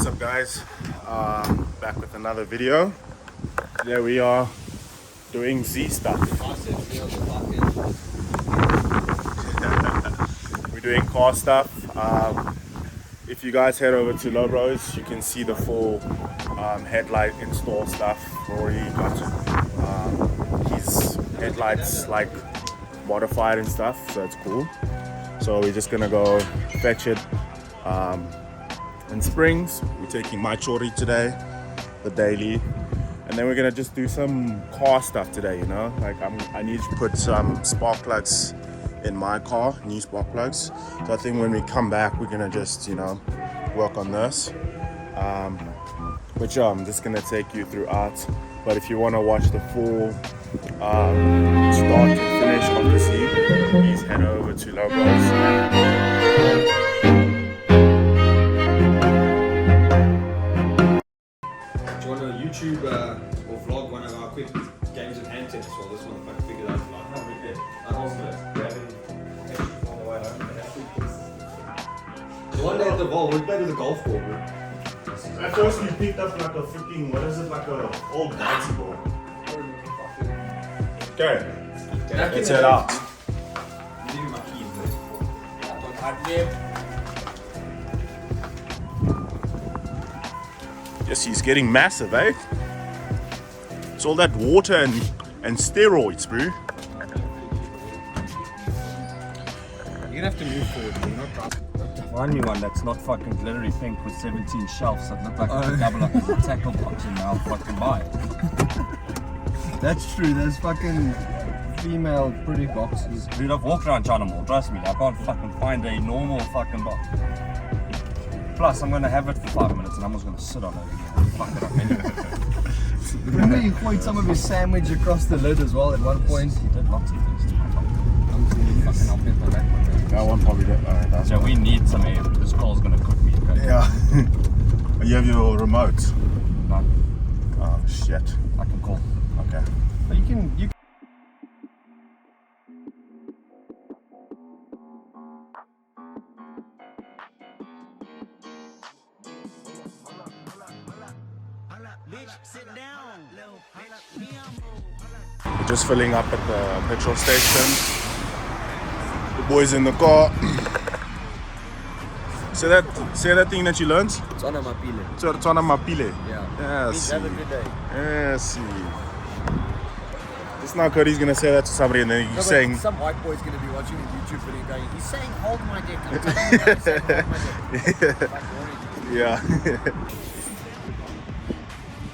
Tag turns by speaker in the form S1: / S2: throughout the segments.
S1: What's up, guys? Back with another video. Today we are doing Z stuff. We're doing car stuff. If you guys head over to Lobros, you can see the full headlight install stuff. Rory got his headlights like modified and stuff, so it's cool. So we're just gonna go fetch it in Springs. We're taking my chori today, the daily, and then we're gonna just do some car stuff today, you know, like I need to put some spark plugs in my car, new spark plugs. So I think when we come back, we're gonna just, you know, work on this. But yeah, I'm just gonna take you throughout. But if you want to watch the full start to finish of the Z, please head over to Logos.
S2: Do you want to YouTube or vlog one of our quick games and hand tests? Well, this one, if I can figure that out. No, we did. I also on the way home. The one day at the ball, we played with the golf ball, bro.
S1: At first we picked up like a freaking, what is it, like a old bouncy ball. Okay, let's head out.
S2: Leaving my keys there.
S1: Yes, he's getting massive, eh? It's all that water and steroids, bro.
S2: You're gonna have to move forward, you're not drunk.
S3: Find me one that's not fucking glittery pink with 17 shelves that look like you could double up as a tackle box and I'll fucking buy it.
S4: That's true, there's fucking female pretty boxes.
S3: Dude, I've walked around China Mall, trust me, I can't fucking find a normal fucking box. Plus, I'm gonna have it for 5 minutes and I'm just gonna sit on it again. Fuck it up anyway.
S4: Remember you poured some of his sandwich across the lid as well at one point?
S3: He did lots of things to my fucking I'll bet on that one.
S1: That one probably did. That's
S3: So we need some air. This call's gonna cook me. Okay?
S1: Yeah. You have your remote.
S3: No,
S1: Oh shit.
S3: I can call.
S1: Okay.
S4: But you can
S1: We're just filling up at the petrol station. The boys in the car. Say that thing that you learned.
S4: Tswana mapile.
S1: Tswana mapile.
S4: Yeah.
S1: Yes.
S4: Have a good day.
S1: Yes. Just now Cody's gonna say that to somebody and then he's saying
S4: Some white boy's gonna be watching a YouTube video going, he's saying hold my dick. I'm telling you he's saying hold my dick.
S1: yeah.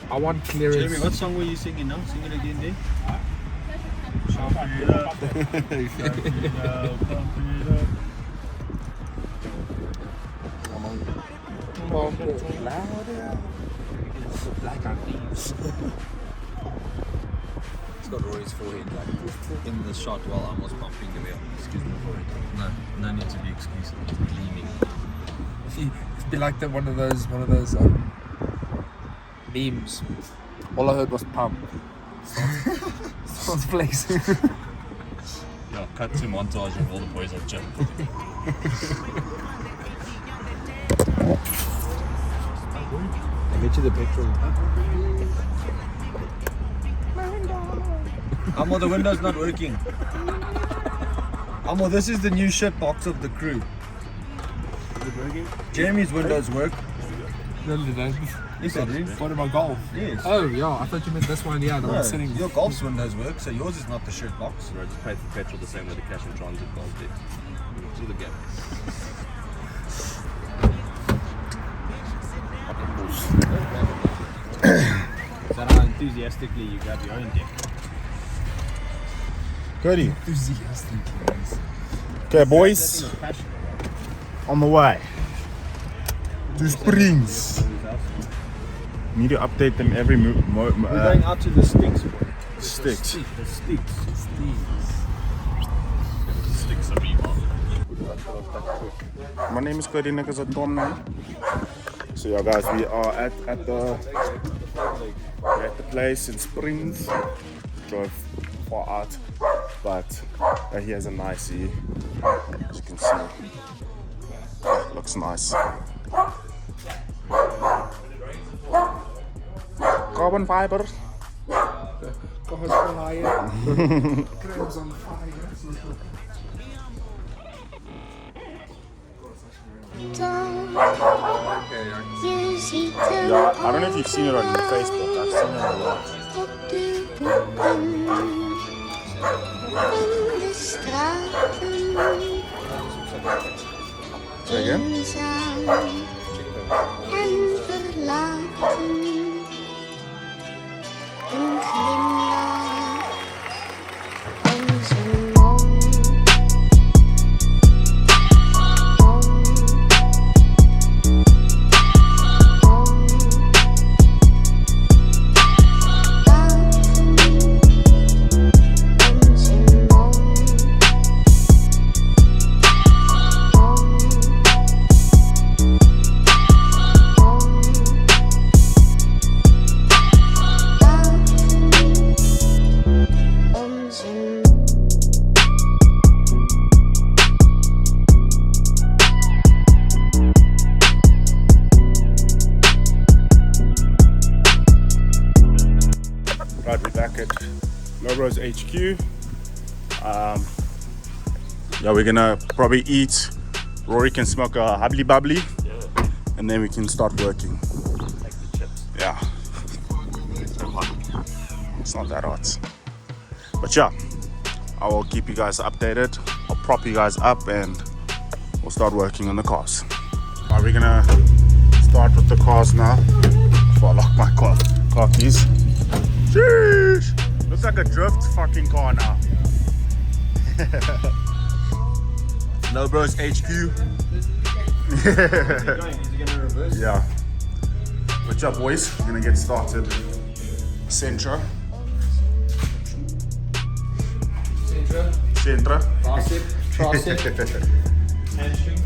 S5: I want clearance.
S2: Jeremy, what song were you singing now? Sing it again, Dave.
S3: It's got Rory's forehead like in the shot while I was pumping the wheel. Excuse me for it. No need to be excused. It's gleaming.
S5: It's be like one of those memes. All I heard was pump. Sounds flexing.
S3: Yeah, cut to montage of all the boys at gym.
S2: I get you the petrol. Amo, the window's not working. Amo, this is the new shit box of the crew. Is it working? Jeremy's windows work.
S5: No, they don't.
S2: Yes, I do.
S5: What about golf?
S2: Yes.
S5: Oh, yeah, I thought you meant this one, yeah, the one sitting.
S2: Your golf's windows work, so yours is not the shit box.
S3: Roads paid for petrol the same way the cash and transit calls did. To the gap.
S2: Is that how enthusiastically you grab your own dick?
S1: Cody.
S5: Enthusiastic.
S1: Okay, boys. On the way to Springs. Need to update them every
S2: We're going out to the sticks, bro.
S1: sticks.
S2: The sticks.
S3: Sticks of evil.
S1: My name is Cody Nakazatomna. So yeah, guys, we are at the place in Springs. Drove far out, but he has a nice view, as you can see. Looks nice. carbon fiber.
S5: Cars flying. Grams on fire.
S1: Yeah, I don't know if you've seen it on your Facebook. I've seen it a lot. Say again? Right, we're back at Lobros HQ. Yeah, we're gonna probably eat. Rory can smoke a hubbly bubbly, and then we can start working.
S3: Like the chips.
S1: Yeah, it's not that hot, but yeah, I will keep you guys updated. I'll prop you guys up, and we'll start working on the cars. Right, we're gonna start with the cars now. Before I lock my car keys. Sheesh! Looks like a drift fucking car now. Lobros HQ.
S2: Is he gonna reverse?
S1: Yeah. What's up, boys? We're gonna get started. Centra. Centra.
S2: Bicep, tricep, hamstring.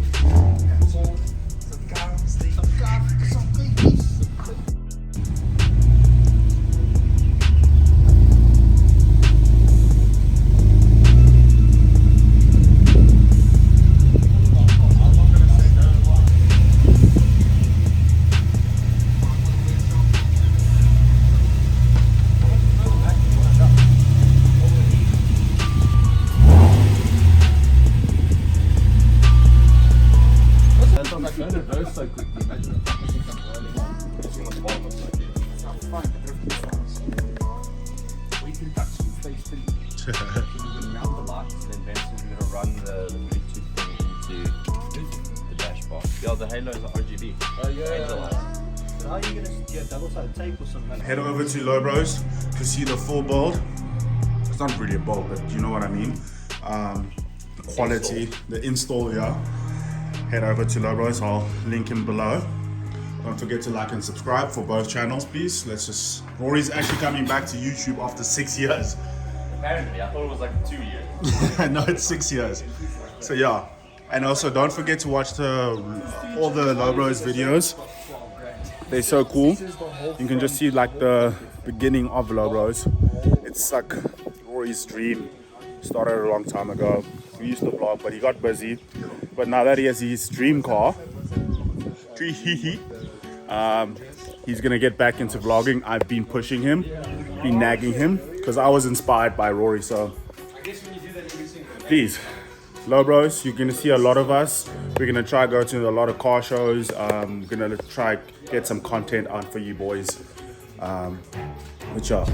S2: So quickly, imagine if something comes rolling on.
S5: We can touch some face too.
S3: We're going to mount the lights, then Benson's going to run the Bluetooth thing into the dashboard. Yeah, the halos are RGB.
S2: Oh yeah.
S3: Angel lights.
S2: So how are you gonna get double-sided tape or something?
S1: Head over to Lobros to see the full build. It's not really a build, but you know what I mean. The quality, the install, yeah. Head over to Lobros. I'll link him below. Don't forget to like and subscribe for both channels, please. Rory's actually coming back to YouTube after 6 years.
S3: Apparently, I thought it was like 2 years.
S1: No, it's 6 years. So yeah. And also don't forget to watch all the Lobros videos. They're so cool. You can just see like the beginning of Lobros. It's like Rory's dream. Started a long time ago. We used to vlog, but he got busy. But now that he has his dream car, he's gonna get back into vlogging. I've been pushing him, been nagging him, because I was inspired by Rory. So please, Lobros, you're gonna see a lot of us. We're gonna try go to a lot of car shows. We're gonna try get some content on for you boys. But yeah,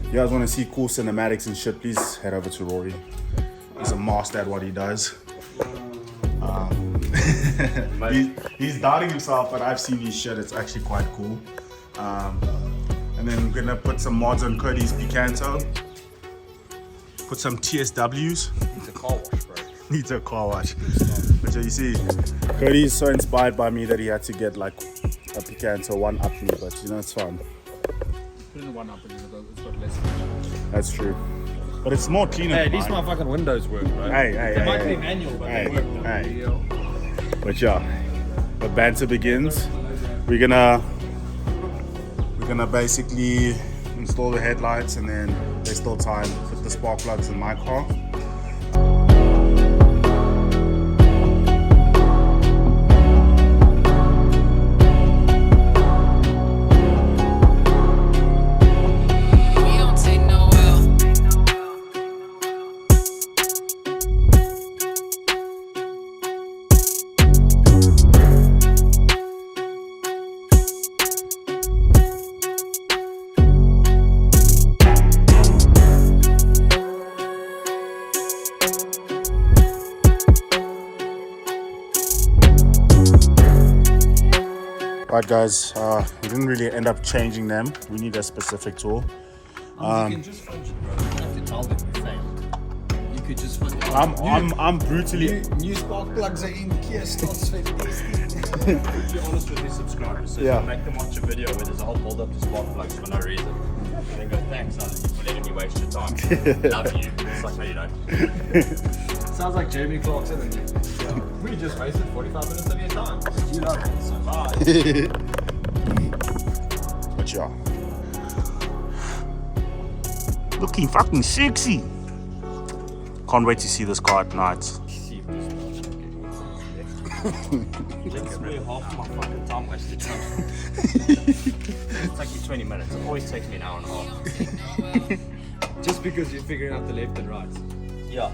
S1: you guys want to see cool cinematics and shit, please head over to Rory. He's a master at what he does. He's doubting himself, but I've seen his shit. It's actually quite cool. And then we're gonna put some mods on Cody's Picanto. Put some TSWs.
S3: It's a car wash, bro.
S1: Needs a car wash. But yeah, you see, Cody is so inspired by me that he had to get like a Picanto one up me, but you know, it's fun.
S5: Put in the one up and it's got less.
S1: That's true. But it's more cleaner.
S2: Hey, at
S1: than
S2: least
S1: mine.
S2: my fucking windows work, bro.
S1: Hey,
S2: They might be manual, but they work.
S1: Hey. But yeah, the banter begins. We're gonna basically install the headlights, and then there's still time to put the spark plugs in my car. Alright guys, we didn't really end up changing them. We need a specific tool.
S4: You can just fudge it, bro. You don't have to tell them you failed. You could just fudge it.
S1: I'm brutally...
S4: New spark plugs are in, Kia starts sweating.
S3: Be honest with your subscribers. So
S1: Yeah.
S3: if you make them watch a video where there's a whole build up to spark plugs for no reason. And then go, thanks, Alan, for letting me waste your time. Love you. It's like, no, you don't.
S2: Sounds like Jeremy Clarkson and you. We just wasted 45 minutes of your time. You love it, so bye.
S1: But yeah. Looking fucking sexy. Can't wait to see this car at night.
S3: That's really half of my fucking time wasted. It takes you 20 minutes. It always takes me an hour and a half.
S2: Just because you're figuring out the left and right.
S3: Yeah.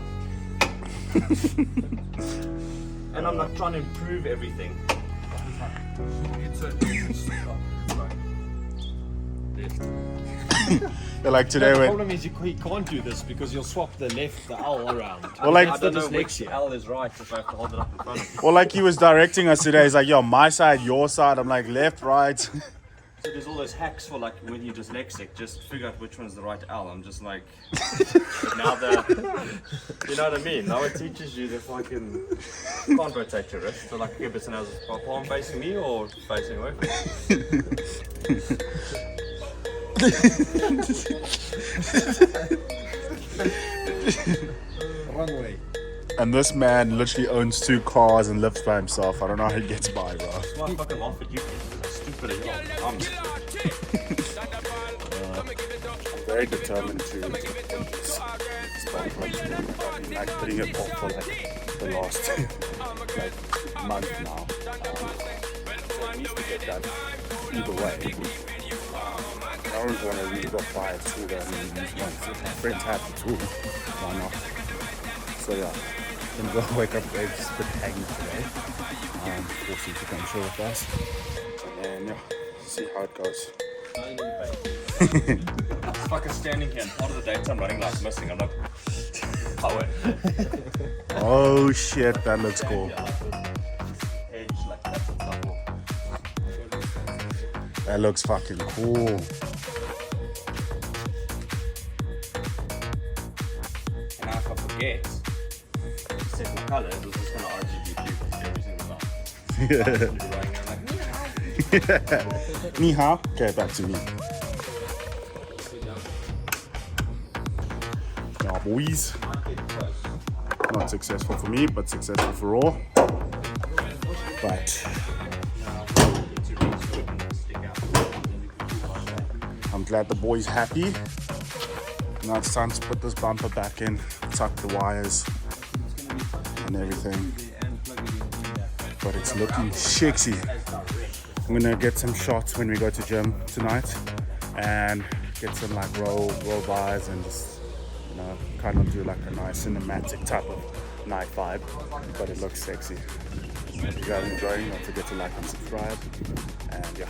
S3: And I'm not trying to improve everything.
S1: Yeah, like today
S2: The
S1: when...
S2: problem is you can't do this because you'll swap the left, the L around.
S1: Well, like,
S3: I don't know which
S2: dyslexia.
S3: L is right if I have to hold it up in front of me.
S1: well, like he was directing us today. He's like, yo, my side, your side. I'm like, left, right.
S3: So there's all those hacks for like when you're dyslexic, just figure out which one's the right L. I'm just like, now you know what I mean? Now it teaches you the fucking, can't rotate your wrist. So like, okay, but now is my palm facing me or facing away from me?
S2: Wrong way.
S1: And this man literally owns 2 cars and lives by himself. I don't know how he gets by, bro.
S3: It's my fucking laugh at you kids. That's stupid as hell. I'm
S1: Very determined to put this spark plugs in. I've been like putting it off for like the last like month now. So I need to get that either way. I don't want to really go buy a tool that I only use once. If my friends have the tool, why not? So yeah, I'm gonna go wake up very just a bit hanging today. Force you to come chill with us. And yeah, see how it goes.
S3: It's fucking standing here and part of the daytime running lights missing. I'm like, power.
S1: Oh shit, that looks cool.
S3: Edge like that and stuff.
S1: That looks fucking cool.
S3: And now if I forget, second color, it was just gonna RGB every single time.
S1: Yeah.
S3: You'll be running around like,
S1: Ni hao. Okay, back to me. Yeah, boys. Not successful for me, but successful for all. But I'm glad the boy's happy. Now it's time to put this bumper back in, tuck the wires and everything. But it's looking sexy. I'm gonna get some shots when we go to gym tonight and get some like roll bars and just, you know, kind of do like a nice cinematic type of night vibe, but it looks sexy. Hope you guys are enjoying. Don't forget to like and subscribe, and yeah.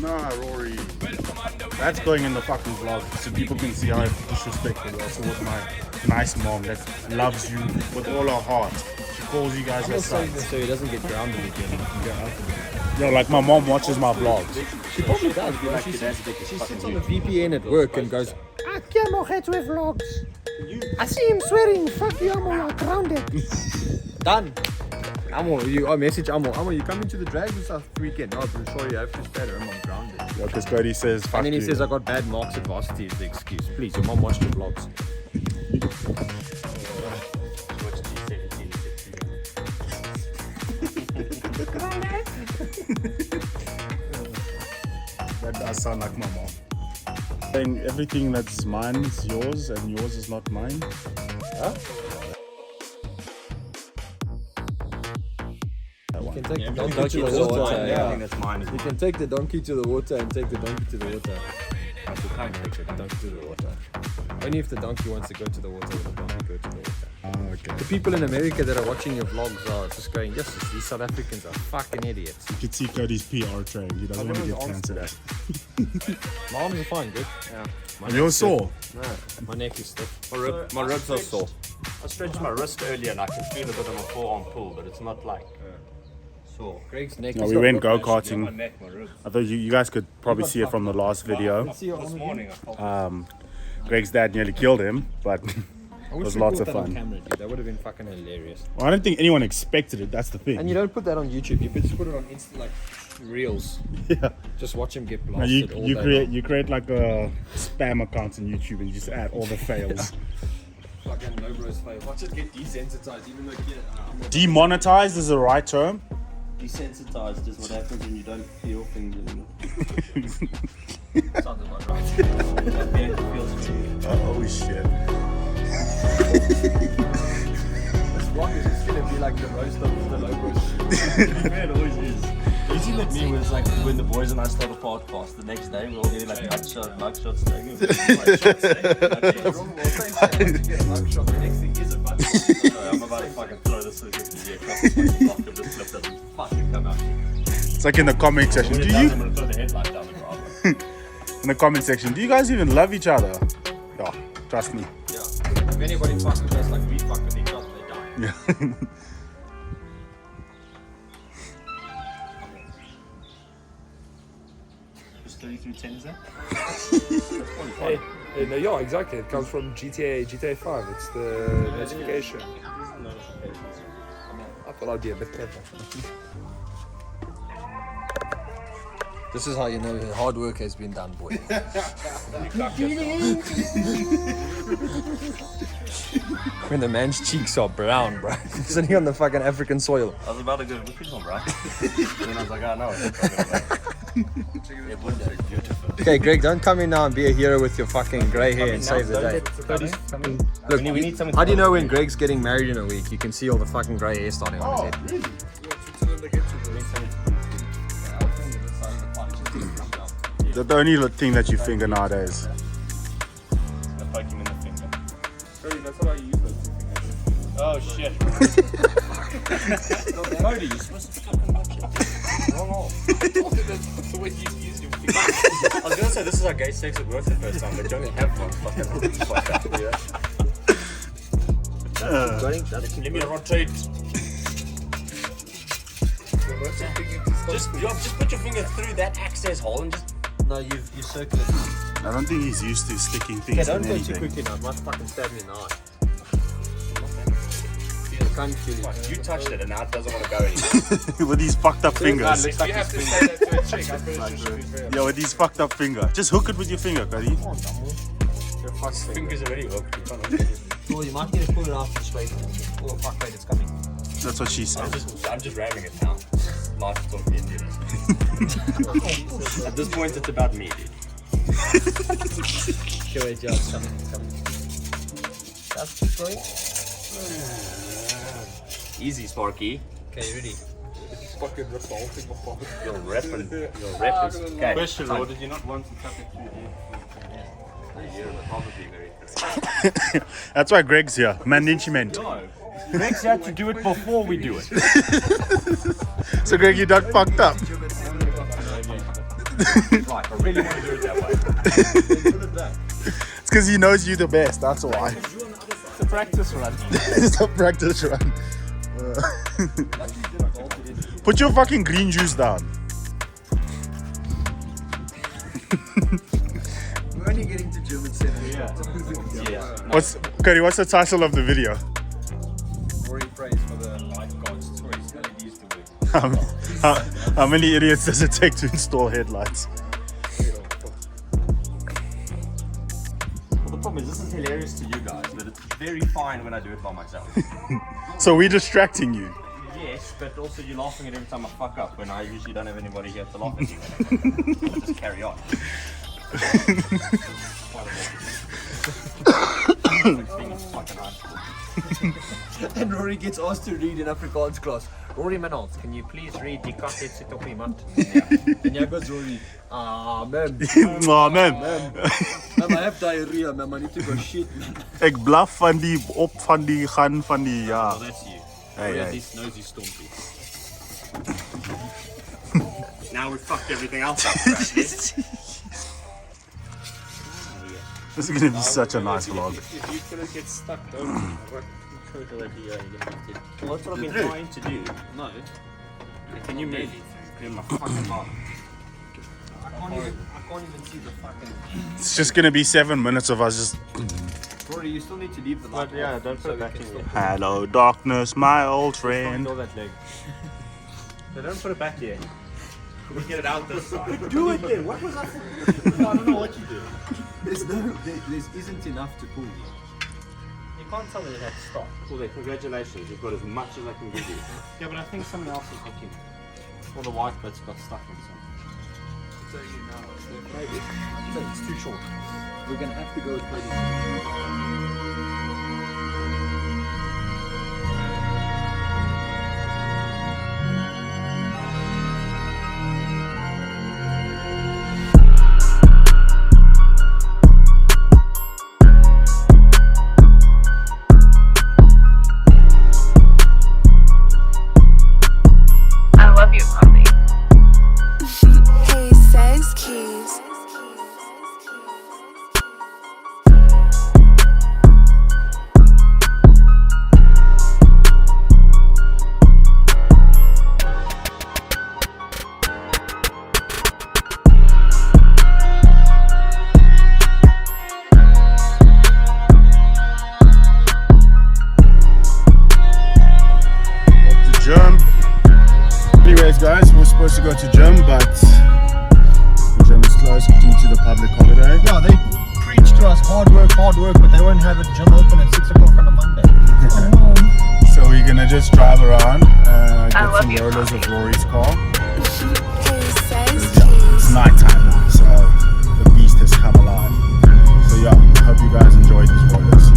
S1: Nah, Rory, that's going in the fucking vlog so people can see how disrespectful I was with my nice mom that loves you with all her heart. She calls you guys her sons.
S2: So he doesn't get grounded again. You can go out again.
S1: Yo, like my mom watches my vlogs.
S2: She probably does. Because she sits on the VPN at work and goes,
S4: I cannot get with vlogs. I see him swearing. Fuck you, Amo, you're grounded.
S2: done. Amo, I message Amo, you coming to the drag this weekend? No, I'm sure you have to stay at home, I'm grounded.
S1: Yeah, because Cody says, fuck
S2: And then he
S1: you.
S2: says I got bad marks at varsity is the excuse. Please, your mom watched your vlogs.
S1: That does sound like my mom. Saying everything that's mine is yours and yours is not mine.
S2: Huh? You can take the donkey to the water.
S3: Everything that's mine is
S2: You can take the donkey to the water and take the donkey to the water.
S3: mine. You can't take it.
S2: Donkey to the water. Only if the donkey wants to go to the water, will the donkey go to the water.
S1: Oh, okay.
S2: The people in America that are watching your vlogs are just going, yes, these South Africans are fucking idiots.
S1: You can see Cody's PR train. He doesn't want to get cancelled out.
S2: My arms are fine, good. Yeah.
S1: And you're sore.
S2: No, my neck is stiff.
S3: My ribs are sore. I stretched my wrist earlier and I can feel a bit of a forearm pull, but it's not like Sure.
S4: Greg's neck
S1: No,
S4: is
S1: we
S4: not
S1: went
S4: broken.
S1: go-karting.
S3: neck, my ribs.
S1: I thought you guys could probably see it from the last video.
S3: This morning I felt
S1: Greg's dad nearly killed him, but
S4: I
S1: it
S4: wish
S1: was
S4: we
S1: lots
S4: caught
S1: of
S4: that on
S1: fun.
S4: camera, dude. That would have been fucking hilarious.
S1: Well, I don't think anyone expected it. That's the thing.
S4: And you don't put that on YouTube. You just put it on Insta, like reels.
S1: Yeah.
S4: Just watch him get
S1: No,
S4: blasted all day long.
S1: you create like a spam account on YouTube and you just add all the fails.
S4: Fucking no bros fail. Watch it get desensitized, even though I'm not
S1: Demonetized is the right term.
S3: desensitized is what happens when you don't feel things anymore.
S4: sounds about right.
S3: Like being able to feel things.
S1: Oh shit.
S4: This vlog is just gonna be like the roast of the low bros.
S3: It always is. You see that meme where it's like when the boys and I start a podcast, the next day we're all getting like mug shots taken.
S4: The next thing is a bunch.
S3: I'm about to fucking throw this thing into the across the block of this clip doesn't fucking come out.
S1: It's like in the comment section.
S3: When
S1: Do
S3: it does,
S1: you
S3: I'm gonna throw the headlight down the driver.
S1: in the comment section? Do you guys even love each other? Yeah, trust me.
S4: Yeah. If anybody fucks with us like we fuck with each other, they die.
S1: Yeah.
S3: Just 3310 is that?
S5: Hey, no, yeah, exactly. It comes from GTA 5. It's the notification. I thought I'd be a bit clever.
S4: This is how you know hard work has been done, boy. When the man's cheeks are brown, bro. Sitting on the fucking African soil.
S3: I was about to go whipping on, bro. And then I was like, oh no, it's not gonna work. It would be beautiful.
S4: Okay, Greg, don't come in now and be a hero with your fucking grey hair and save the day. Look,
S3: We need something
S4: how do you know when Greg's getting married in a week? You can see all the fucking grey hair starting on his head.
S1: That's the only thing that you finger nowadays.
S3: Gonna poke him in the finger.
S5: That's what I use those two fingers.
S3: Oh shit. Cody, you're supposed to fucking watch it. Wrong.
S5: That's the way you use your fingers.
S3: I was gonna say this is how gay sex at work the first time, but you only have one fucking Give me a rotate. Just put your finger through that access hole and just. No, you circle it.
S1: I don't think he's used to sticking things
S4: Okay,
S1: in
S4: don't go too
S1: anything.
S4: quickly now. It might fucking stab me in the eye. Can't feel it.
S3: You touched it and now it doesn't want to go anymore.
S1: With these fucked up fingers.
S5: You have to say that to a chick. I'm pretty sure she'll be fair.
S1: Yeah, with these fucked up finger. Just hook it with your finger, Cuddy.
S3: Your fingers already hooked. You can't hook it.
S4: Well, you might need to pull it out straight. Oh, fuck, wait, it's coming.
S1: That's what she said.
S3: I'm just ramming it now. Life is talking Indian. At this point, it's about me, dude.
S4: Okay, wait, yeah, it's coming, it's coming. That's going.
S3: Easy, Sparky.
S4: Okay, ready?
S5: Fucking rip the whole thing apart.
S3: You're repping. You're repping. Okay.
S2: Question, or did you not want to tap it through here?
S3: You're probably very correct.
S1: That's why Greg's here. Management.
S3: No. Greg's had to do it before we do it.
S1: So Greg, you done fucked up.
S3: Right, I really want to do it that way.
S1: It's because he knows you the best. That's why.
S3: It's a practice run.
S1: It's a practice run. Put your fucking green juice down.
S4: We're only getting to German 7.
S3: Yeah.
S1: What's the title of the video?
S4: Rory prays for the lifeguards choice LEDs to work.
S1: How many idiots does it take to install headlights?
S3: Well, the problem is this is hilarious to you guys, but it's very fine when I do it by myself.
S1: So we're distracting you.
S3: Yes, but also you're laughing at every time I fuck up when I usually don't have anybody here to laugh at you. I just carry on.
S4: And Rory gets asked to read in Afrikaans class. Rory Manals, can you please read Die kat het sit op iemand? En jy goes Rory, ma'am,
S1: Oh, man.
S4: ma'am, I have diarrhea, ma'am, I need to go shit, man.
S1: Ek blaf van die op van die gaan van die ja.
S3: Oh, that's you.
S1: Hey,
S3: Yeah,
S1: hey.
S3: this nosy stompy. Now we fucked everything else up. Right?
S1: This is gonna be such a nice vlog.
S5: If you couldn't get stuck, don't
S3: Well, that's what I've been trying to do.
S2: No.
S3: Can you move? In my fucking mouth.
S4: I can't even see the fucking.
S1: It's just gonna be 7 minutes of us just.
S4: Rory, you still need to leave the light.
S3: But yeah,
S4: off
S3: don't
S4: so
S3: put it
S4: we
S3: back
S4: can
S3: in
S4: still-
S3: here.
S1: Hello, darkness, my old friend.
S3: All that leg. No, don't put it back here. We'll get it out this side.
S4: Do it then. What was that for?
S3: I don't know what you do.
S4: There isn't enough to pull.
S3: You can't tell me you have to stop. Cool then, congratulations. You've got as much as I can give you. Yeah, but I think something else is looking. All the white bits got stuck in some.
S4: So you know, maybe. So it's too short. We're gonna have to go with 30.
S6: I love you, Mommy.
S7: Hey, Says Keys.
S1: Off the gym. Anyways, guys, we were supposed to go to gym, but the gym is closed due to the public holiday.
S4: Yeah, they preach to us hard work, but they won't have a gym open at 6 o'clock on a Monday.
S1: So we're gonna just drive around,
S6: I
S1: get
S6: love
S1: some
S6: you,
S1: rollers
S6: Mommy.
S1: of Rory's car.
S7: Hey, Says
S1: Yeah, it's
S7: Keys.
S1: nighttime now, so the beast has come alive. So yeah, I hope you guys enjoyed these rollers.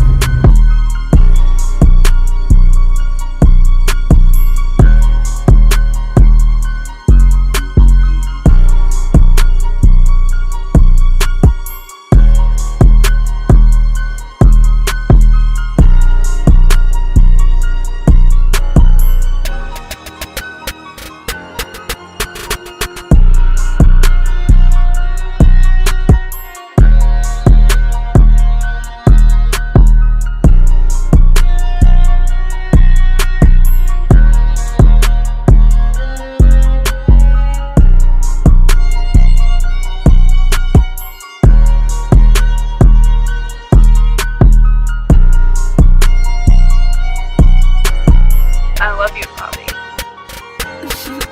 S6: I love you, Mommy.